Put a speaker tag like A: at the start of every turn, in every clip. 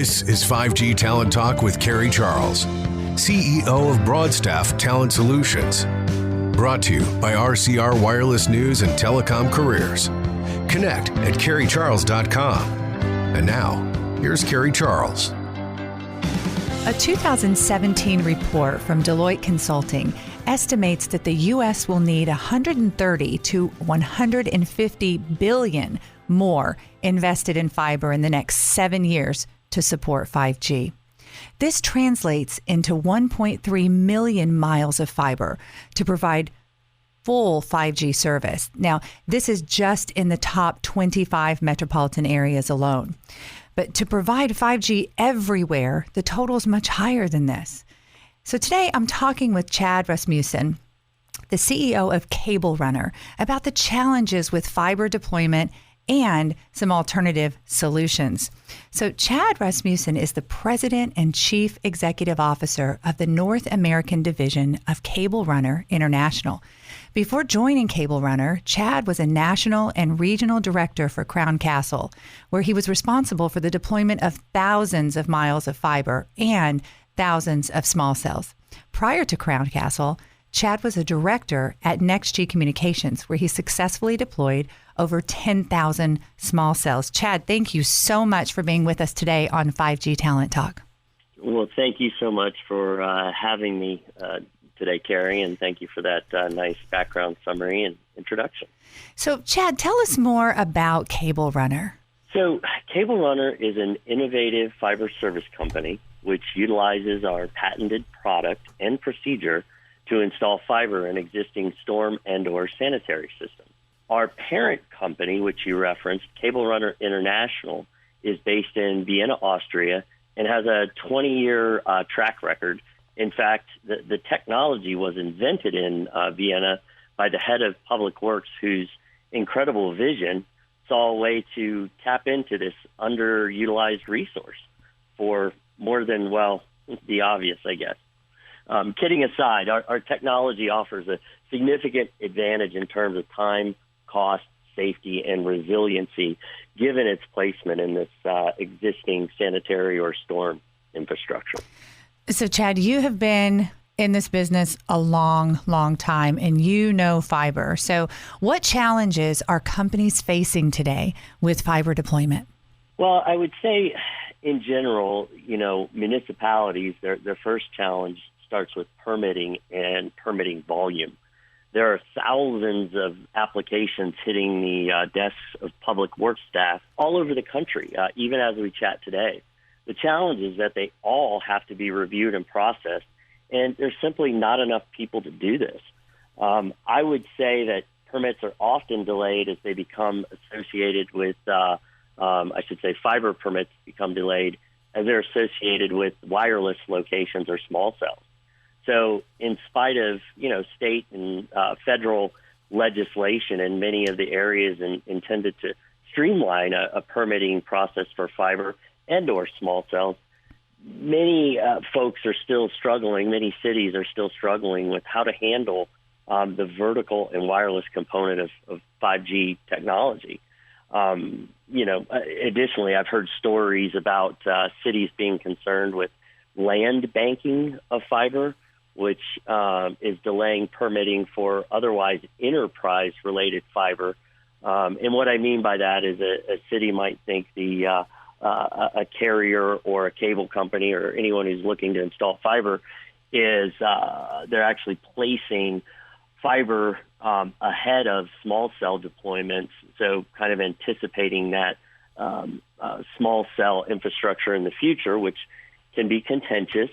A: This is 5G Talent Talk with Kerry Charles, CEO of Broadstaff Talent Solutions. Brought to you by RCR Wireless News and Telecom Careers. Connect at kerrycharles.com. And now, here's Kerry Charles.
B: A 2017 report from Deloitte Consulting estimates that the U.S. will need 130 to 150 billion more invested in fiber in the next 7 years to support 5G. This translates into 1.3 million miles of fiber to provide full 5G service. Now, this is just in the top 25 metropolitan areas alone. But to provide 5G everywhere, the total is much higher than this. So today I'm talking with Chad Rasmussen, the CEO of Cable Runner, about the challenges with fiber deployment and some alternative solutions. So Chad Rasmussen is the president and chief executive officer of the North American division of Cable Runner International. Before joining Cable Runner, Chad was a national and regional director for Crown Castle, where he was responsible for the deployment of thousands of miles of fiber and thousands of small cells. Prior to Crown Castle, Chad was a director at NextG Communications, where he successfully deployed over 10,000 small cells. Chad, thank you so much for being with us today on 5G Talent Talk.
C: Well, thank you so much for having me today, Kerry, and thank you for that nice background summary and introduction.
B: So, Chad, tell us more about Cable Runner.
C: So, Cable Runner is an innovative fiber service company which utilizes our patented product and procedure to install fiber in existing storm and or sanitary systems. Our parent company, which you referenced, Cable Runner International, is based in Vienna, Austria, and has a 20-year track record. In fact, the technology was invented in Vienna by the head of Public Works, whose incredible vision saw a way to tap into this underutilized resource for more than, well, the obvious, I guess. Kidding aside, our technology offers a significant advantage in terms of time, cost, safety, and resiliency, given its placement in this existing sanitary or storm infrastructure.
B: So, Chad, you have been in this business a long, long time, and you know fiber. So what challenges are companies facing today with fiber deployment?
C: Well, I would say in general, municipalities, their first challenge starts with permitting and permitting volume. There are thousands of applications hitting the desks of public works staff all over the country, even as we chat today. The challenge is that they all have to be reviewed and processed, and there's simply not enough people to do this. I would say that permits are often delayed as they become associated with, fiber permits become delayed as they're associated with wireless locations or small cells. So in spite of, state and federal legislation in many of the areas intended to streamline a permitting process for fiber and or small cells, many folks are still struggling, many cities are still struggling with how to handle the vertical and wireless component of 5G technology. Additionally, I've heard stories about cities being concerned with land banking of fiber, which is delaying permitting for otherwise enterprise-related fiber. And what I mean by that is a city might think a carrier or a cable company or anyone who's looking to install fiber is they're actually placing fiber ahead of small cell deployments, so kind of anticipating that small cell infrastructure in the future, which can be contentious.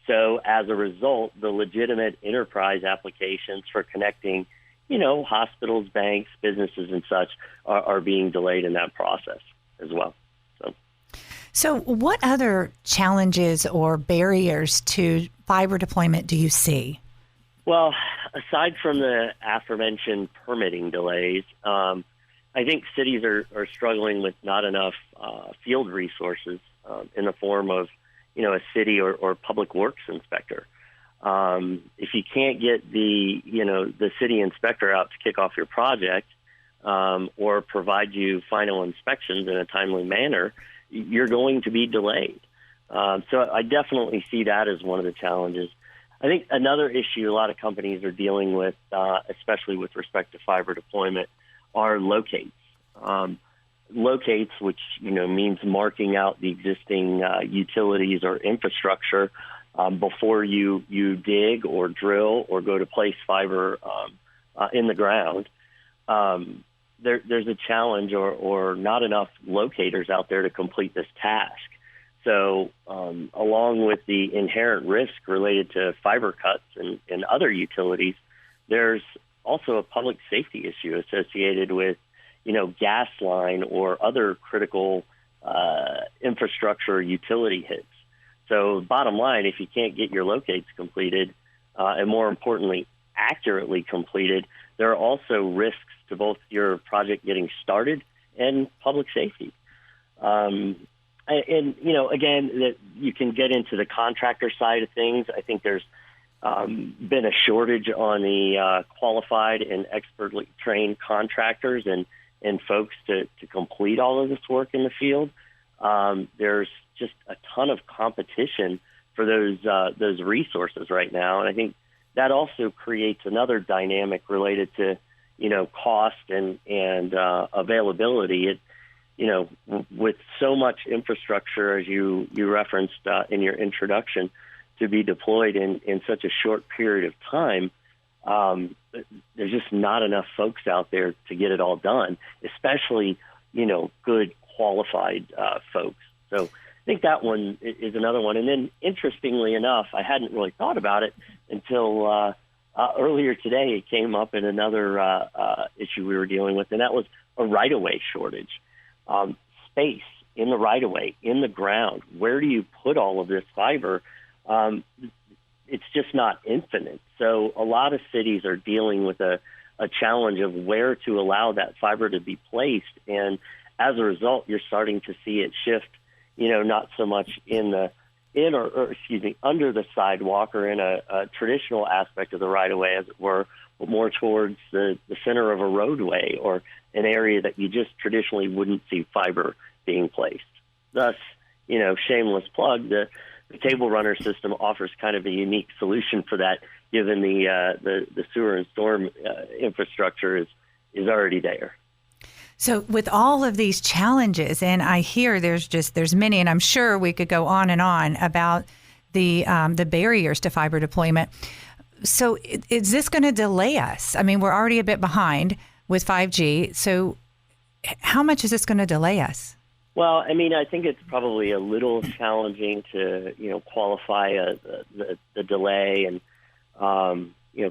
C: So as a result, the legitimate enterprise applications for connecting, hospitals, banks, businesses, and such are being delayed in that process as well.
B: So what other challenges or barriers to fiber deployment do you see?
C: Well, aside from the aforementioned permitting delays, I think cities are struggling with not enough field resources in the form of, a city or public works inspector. If you can't get the city inspector out to kick off your project or provide you final inspections in a timely manner, you're going to be delayed. So I definitely see that as one of the challenges. I think another issue a lot of companies are dealing with, especially with respect to fiber deployment, are locates. Locates, which means marking out the existing utilities or infrastructure before you dig or drill or go to place fiber in the ground. There's a challenge or not enough locators out there to complete this task. So along with the inherent risk related to fiber cuts and other utilities, there's also a public safety issue associated with gas line or other critical infrastructure utility hits. So bottom line, if you can't get your locates completed, and more importantly, accurately completed, there are also risks to both your project getting started and public safety. And again, that you can get into the contractor side of things. I think there's been a shortage on the qualified and expertly trained contractors and folks to complete all of this work in the field. There's just a ton of competition for those resources right now, and I think that also creates another dynamic related to cost and availability. With so much infrastructure, as you referenced in your introduction, to be deployed in such a short period of time, there's just not enough folks out there to get it all done, especially, good qualified folks. So I think that one is another one. And then interestingly enough, I hadn't really thought about it until earlier today. It came up in another issue we were dealing with, and that was a right-of-way shortage. Space in the right-of-way, in the ground. Where do you put all of this fiber? It's just not infinite. So a lot of cities are dealing with a challenge of where to allow that fiber to be placed. And as a result, you're starting to see it shift, not so much under the sidewalk or in a traditional aspect of the right-of-way, as it were, but more towards the center of a roadway or an area that you just traditionally wouldn't see fiber being placed. Thus, shameless plug, the cable runner system offers kind of a unique solution for that, given the sewer and storm infrastructure is already there.
B: So with all of these challenges, and I hear there's many, and I'm sure we could go on and on about the barriers to fiber deployment. So is this going to delay us? I mean, we're already a bit behind with 5G. So how much is this going to delay us?
C: Well, I mean, I think it's probably a little challenging to, qualify the delay and,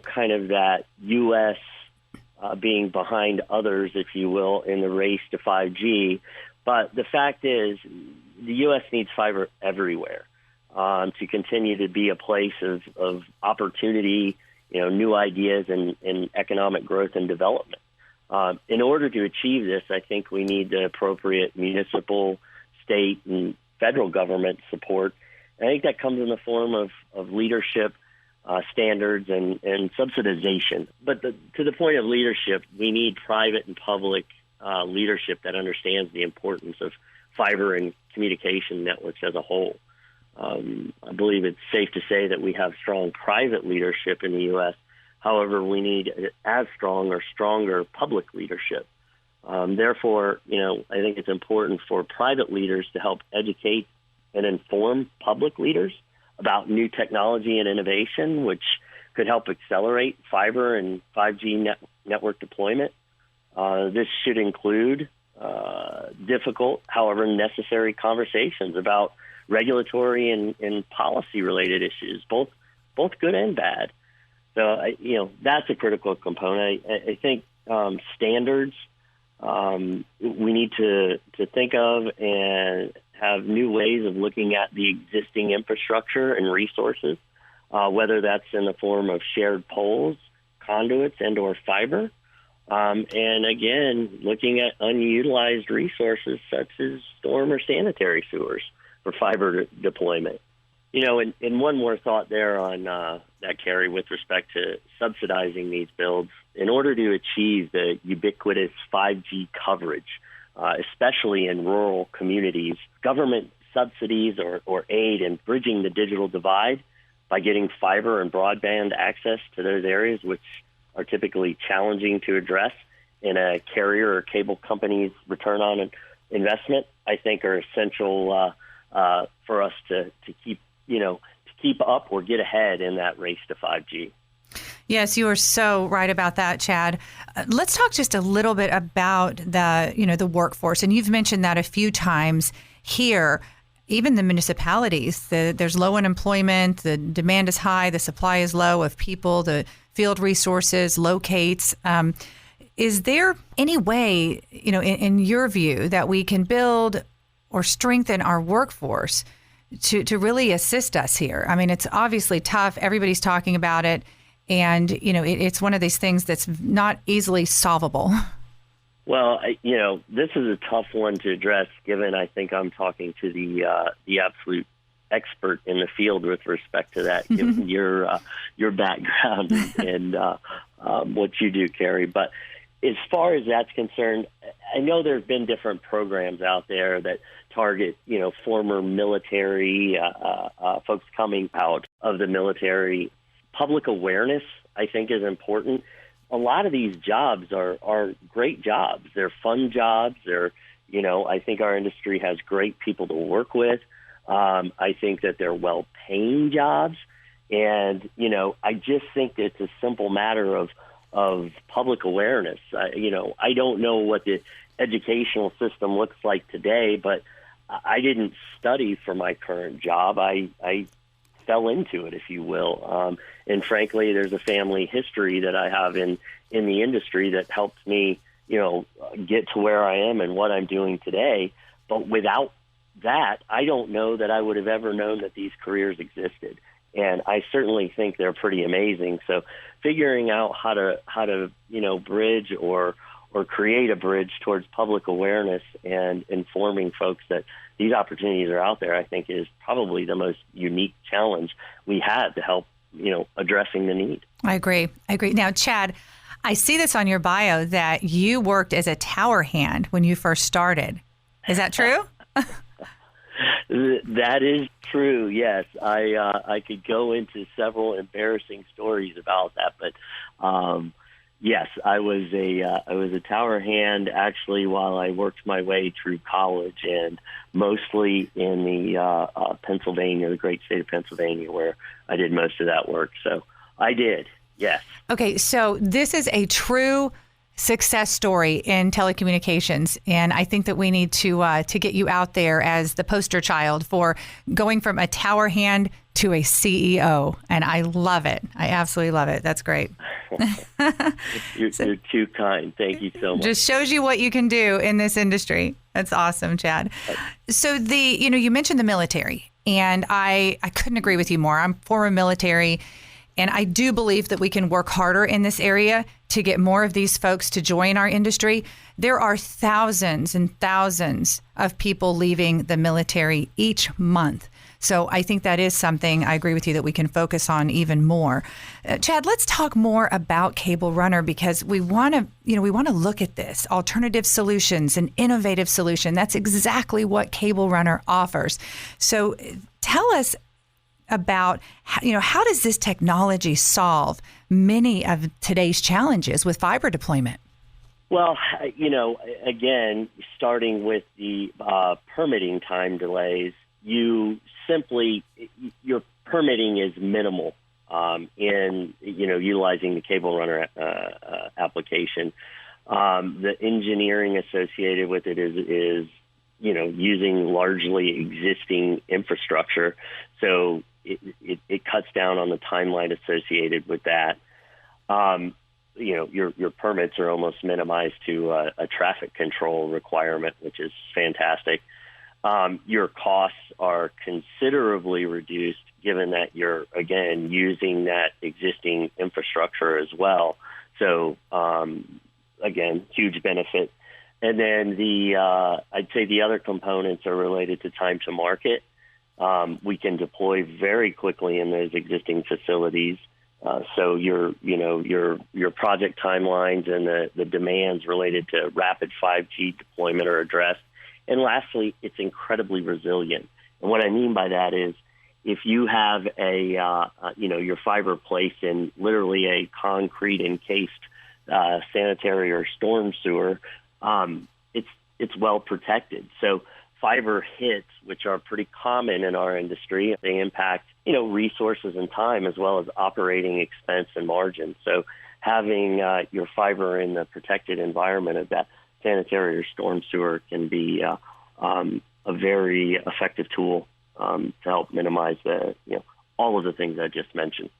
C: kind of that U.S. Being behind others, if you will, in the race to 5G. But the fact is, the U.S. needs fiber everywhere to continue to be a place of opportunity, new ideas and economic growth and development. In order to achieve this, I think we need the appropriate municipal, state, and federal government support. And I think that comes in the form of leadership, standards, and subsidization. But to the point of leadership, we need private and public leadership that understands the importance of fiber and communication networks as a whole. I believe it's safe to say that we have strong private leadership in the U.S. However, we need as strong or stronger public leadership. Therefore, I think it's important for private leaders to help educate and inform public leaders about new technology and innovation, which could help accelerate fiber and 5G network deployment. This should include difficult, however necessary, conversations about regulatory and policy-related issues, both good and bad. So, that's a critical component. I think standards we need to think of and have new ways of looking at the existing infrastructure and resources, whether that's in the form of shared poles, conduits, and or fiber. And again, looking at unutilized resources such as storm or sanitary sewers for fiber deployment. And one more thought there on that, Carrie, with respect to subsidizing these builds. In order to achieve the ubiquitous 5G coverage, especially in rural communities, government subsidies or aid in bridging the digital divide by getting fiber and broadband access to those areas, which are typically challenging to address in a carrier or cable company's return on investment, I think are essential for us to keep up or get ahead in that race to 5G.
B: Yes, you are so right about that, Chad. Let's talk just a little bit about the workforce. And you've mentioned that a few times here. Even the municipalities, there's low unemployment, the demand is high, the supply is low of people, the field resources locates. Is there any way, in your view, that we can build or strengthen our workforce to really assist us here? I mean, it's obviously tough. Everybody's talking about it. And, it's one of these things that's not easily solvable.
C: Well, this is a tough one to address, given I think I'm talking to the absolute expert in the field with respect to that, given your background and what you do, Carrie. But as far as that's concerned, I know there have been different programs out there that target, former military folks coming out of the military. Public awareness, I think, is important. A lot of these jobs are great jobs. They're fun jobs. I think our industry has great people to work with. I think that they're well-paying jobs. And, I just think it's a simple matter of public awareness. I don't know what the educational system looks like today, but I didn't study for my current job. I fell into it, if you will. And frankly, there's a family history that I have in the industry that helped me, get to where I am and what I'm doing today. But without that, I don't know that I would have ever known that these careers existed. And I certainly think they're pretty amazing. So figuring out how to bridge or create a bridge towards public awareness and informing folks that these opportunities are out there, I think is probably the most unique challenge we have to help, addressing the need.
B: I agree. Now, Chad, I see this on your bio that you worked as a tower hand when you first started. Is that true?
C: That is true. Yes, I could go into several embarrassing stories about that, but yes, I was a tower hand actually while I worked my way through college, and mostly in the Pennsylvania, the great state of Pennsylvania, where I did most of that work. So I did. Yes. Okay,
B: so this is a true success story in telecommunications, and I think that we need to get you out there as the poster child for going from a tower hand to a CEO, and I love it. I absolutely love it. That's great.
C: You're too kind. Thank you so much.
B: Just shows you what you can do in this industry. That's awesome, Chad. So you mentioned the military, and I couldn't agree with you more. I'm former military. And I do believe that we can work harder in this area to get more of these folks to join our industry. There are thousands and thousands of people leaving the military each month. So I think that is something I agree with you that we can focus on even more. Chad, let's talk more about Cable Runner, because we want to look at this alternative solutions, an innovative solution. That's exactly what Cable Runner offers. So tell us about how does this technology solve many of today's challenges with fiber deployment?
C: Well, again, starting with the permitting time delays, your permitting is minimal in utilizing the Cable Runner application. The engineering associated with it is using largely existing infrastructure, so it cuts down on the timeline associated with that. Your permits are almost minimized to a traffic control requirement, which is fantastic. Your costs are considerably reduced, given that you're, again, using that existing infrastructure as well. So, again, huge benefit. And then I'd say the other components are related to time to market. We can deploy very quickly in those existing facilities. So your project timelines and the demands related to rapid 5G deployment are addressed. And lastly, it's incredibly resilient. And what I mean by that is if you have your fiber placed in literally a concrete encased sanitary or storm sewer, it's well protected. So fiber hits, which are pretty common in our industry, they impact, resources and time as well as operating expense and margin. So having your fiber in the protected environment of that sanitary or storm sewer can be a very effective tool to help minimize all of the things I just mentioned.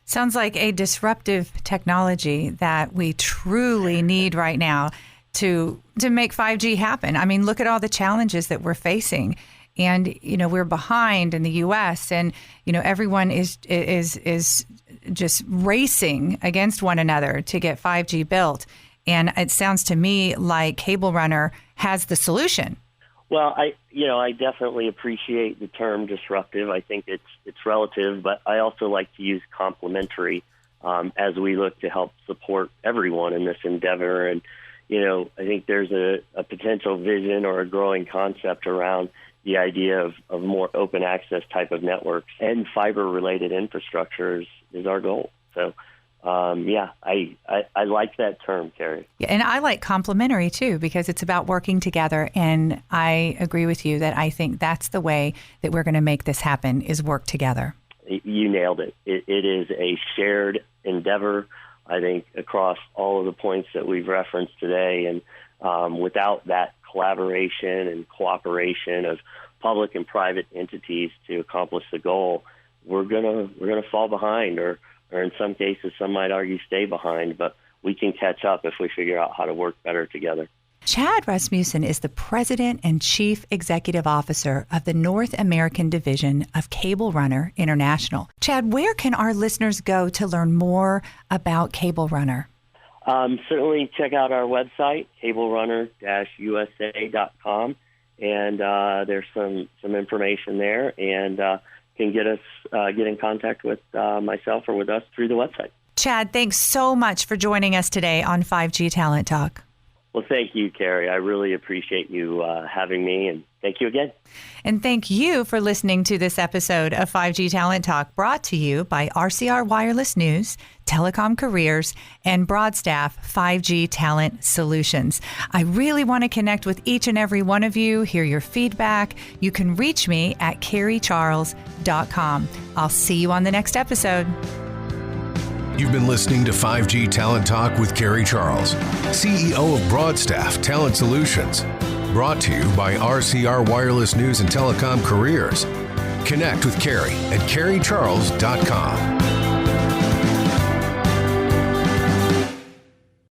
B: Sounds like a disruptive technology that we truly need right now to make 5G happen. I mean, look at all the challenges that we're facing. And, we're behind in the U.S. and, everyone is just racing against one another to get 5G built. And it sounds to me like Cable Runner has the solution.
C: Well, I definitely appreciate the term disruptive. I think it's relative, but I also like to use complementary as we look to help support everyone in this endeavor. And, I think there's a potential vision or a growing concept around the idea of more open access type of networks, and fiber-related infrastructure is our goal. So, I like that term, Carrie.
B: Yeah, and I like complementary, too, because it's about working together. And I agree with you that I think that's the way that we're going to make this happen, is work together.
C: You nailed it. It is a shared endeavor, I think, across all of the points that we've referenced today. And without that collaboration and cooperation of public and private entities to accomplish the goal, we're gonna fall behind, or in some cases, some might argue stay behind, but we can catch up if we figure out how to work better together.
B: Chad Rasmussen is the President and Chief Executive Officer of the North American Division of Cable Runner International. Chad, where can our listeners go to learn more about Cable Runner?
C: Certainly check out our website, cablerunner-usa.com, and there's some information there, and can get in contact with myself or with us through the website.
B: Chad, thanks so much for joining us today on 5G Talent Talk.
C: Well, thank you, Carrie. I really appreciate you having me, and thank you again.
B: And thank you for listening to this episode of 5G Talent Talk, brought to you by RCR Wireless News, Telecom Careers, and Broadstaff 5G Talent Solutions. I really want to connect with each and every one of you, hear your feedback. You can reach me at carriecharles.com. I'll see you on the next episode.
A: You've been listening to 5G Talent Talk with Carrie Charles, CEO of Broadstaff Talent Solutions. Brought to you by RCR Wireless News and Telecom Careers. Connect with Carrie at carriecharles.com.